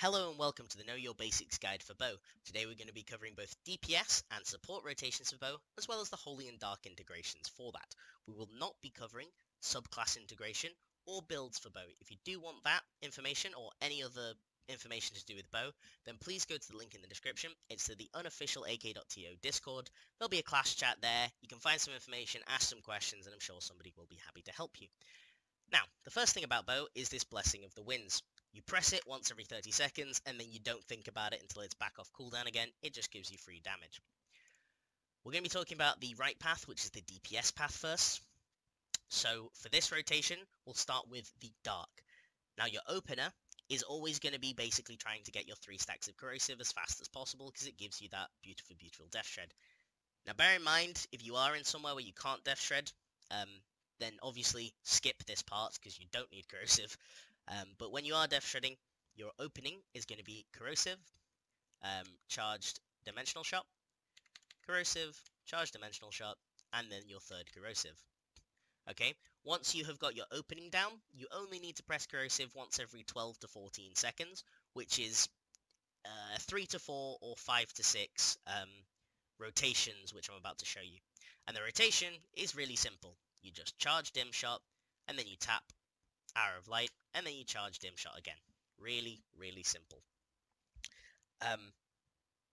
Hello and welcome to the Know Your Basics guide for bow. Today we're going to be covering both DPS and support rotations for bow, as well as the holy and dark integrations for that. We will not be covering subclass integration or builds for bow. If you do want that information or any other information to do with bow, then please go to the link in the description. It's to the unofficial AK.to Discord. There'll be a class chat there. You can find some information, ask some questions, and I'm sure somebody will be happy to help you. Now, the first thing about bow is this Blessing of the Winds. You press it once every 30 seconds, and then you don't think about it until it's back off cooldown again. It just gives you free damage. We're going to be talking about the right path, which is the DPS path first. So for this rotation, we'll start with the Dark. Now your opener is always going to be basically trying to get your 3 stacks of Corrosive as fast as possible, because it gives you that beautiful, beautiful Death Shred. Now bear in mind, if you are in somewhere where you can't Death Shred, then obviously skip this part, because you don't need Corrosive. But when you are Death Shredding, your opening is going to be Corrosive, Charged Dimensional Shot, Corrosive, Charged Dimensional Shot, and then your third Corrosive. Okay, once you have got your opening down, you only need to press Corrosive once every 12 to 14 seconds, which is 3 to 4 or 5 to 6 rotations, which I'm about to show you. And the rotation is really simple. You just charge Dim Shot, and then you tap Arrow of Light, and then you charge Dim Shot again. Really, really simple.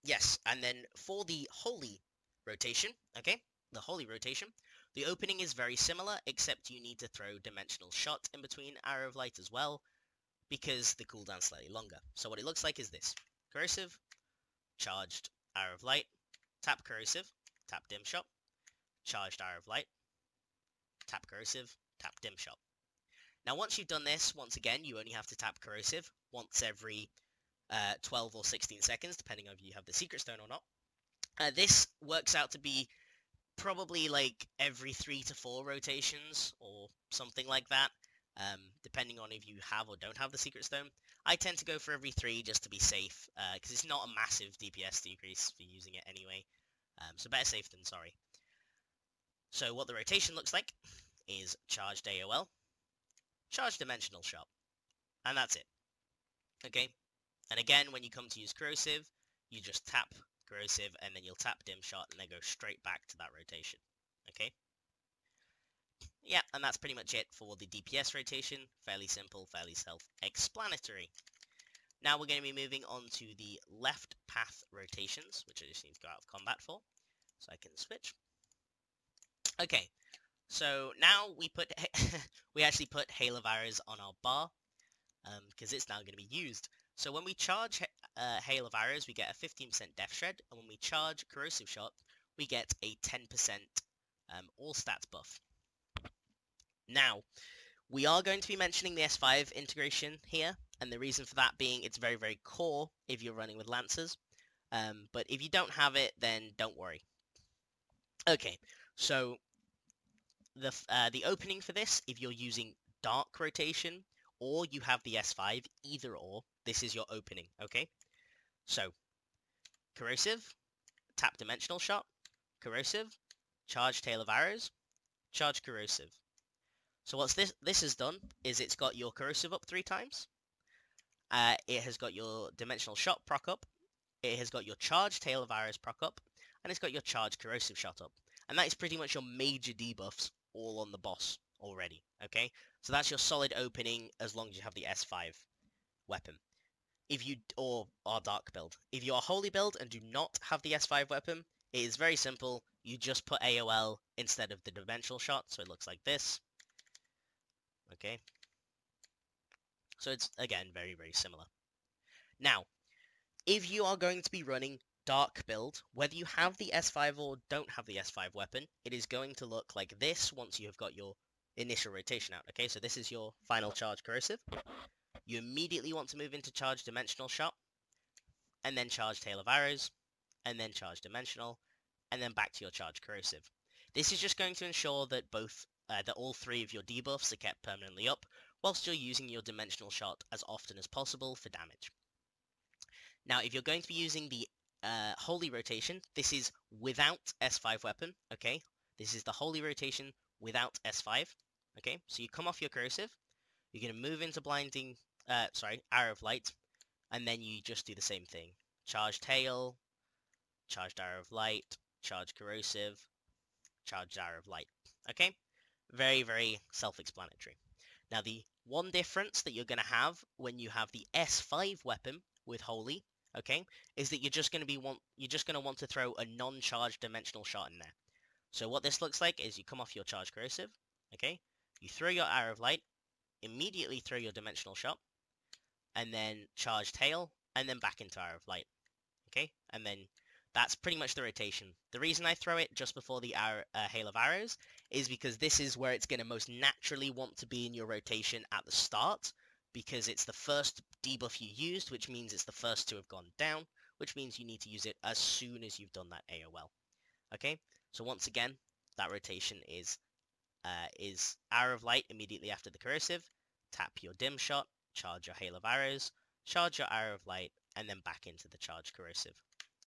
Yes, and then for the Holy rotation, okay, the Holy rotation, the opening is very similar, except you need to throw Dimensional Shot in between Arrow of Light as well, because the cooldown's slightly longer. So what it looks like is this. Corrosive, charged Arrow of Light, tap Corrosive, tap Dim Shot, charged Arrow of Light, tap Corrosive, tap Dim Shot. Now once you've done this, once again, you only have to tap Corrosive once every 12 or 16 seconds, depending on if you have the Secret Stone or not. This works out to be probably like every 3 to 4 rotations, or something like that, depending on if you have or don't have the Secret Stone. I tend to go for every 3 just to be safe, because it's not a massive DPS decrease for using it anyway. So better safe than sorry. So what the rotation looks like is charged AOL, charge Dimensional Shot, and that's it. Okay, and again, when you come to use Corrosive, you just tap Corrosive, and then you'll tap Dim Shot, and then go straight back to that rotation. Okay? Yeah, and that's pretty much it for the DPS rotation. Fairly simple, fairly self-explanatory. Now we're going to be moving on to the left path rotations, which I just need to go out of combat for, so I can switch. Okay, so now we actually put Hail of Arrows on our bar, because it's now going to be used. So when we charge Hail of Arrows, we get a 15% Death Shred, and when we charge Corrosive Shot, we get a 10% all stats buff. Now, we are going to be mentioning the S5 integration here, and the reason for that being it's very, very core if you're running with Lancers, but if you don't have it, then don't worry. Okay, so the opening for this, if you're using Dark rotation, or you have the S5, either or, this is your opening, okay? So, Corrosive, tap Dimensional Shot, Corrosive, charge Hail of Arrows, charge Corrosive. So what this has done is it's got your Corrosive up 3 times, it has got your Dimensional Shot proc up, it has got your charged Hail of Arrows proc up, and it's got your charged Corrosive Shot up. And that is pretty much your major debuffs all on the boss already, okay? So that's your solid opening as long as you have the S5 weapon. If you, or our Dark build. If you are Holy build and do not have the S5 weapon, it is very simple. You just put AOL instead of the Dimensional Shot, so it looks like this. Okay? So it's, again, very, very similar. Now, if you are going to be running Dark build, whether you have the S5 or don't have the S5 weapon, it is going to look like this once you have got your initial rotation out. Okay, so this is your final charge Corrosive. You immediately want to move into charge Dimensional Shot, and then charge Hail of Arrows, and then charge Dimensional, and then back to your charge Corrosive. This is just going to ensure that that all 3 of your debuffs are kept permanently up, whilst you're using your Dimensional Shot as often as possible for damage. Now, if you're going to be using the Holy rotation, this is without S5 weapon, okay? This is the Holy rotation without S5, okay? So you come off your Corrosive, you're going to move into Arrow of Light, and then you just do the same thing. Charged Hail, Charged Arrow of Light, Charged Corrosive, Charged Arrow of Light. Okay? Very, very self-explanatory. Now, the one difference that you're going to have when you have the S5 weapon with Holy, okay, is that you're just going to want to throw a non-charged dimensional shot in there. So what this looks like is you come off your Charged Corrosive, okay, you throw your Arrow of Light, immediately throw your dimensional shot, and then Charged Hail, and then back into Arrow of Light, okay, and then that's pretty much the rotation. The reason I throw it just before the Hail of Arrows is because this is where it's going to most naturally want to be in your rotation at the start, because it's the first debuff you used, which means it's the first to have gone down, which means you need to use it as soon as you've done that AOL. Okay, so once again, that rotation is Arrow of Light immediately after the Corrosive, tap your Dim Shot, charge your Hail of Arrows, charge your Arrow of Light, and then back into the Charged Corrosive.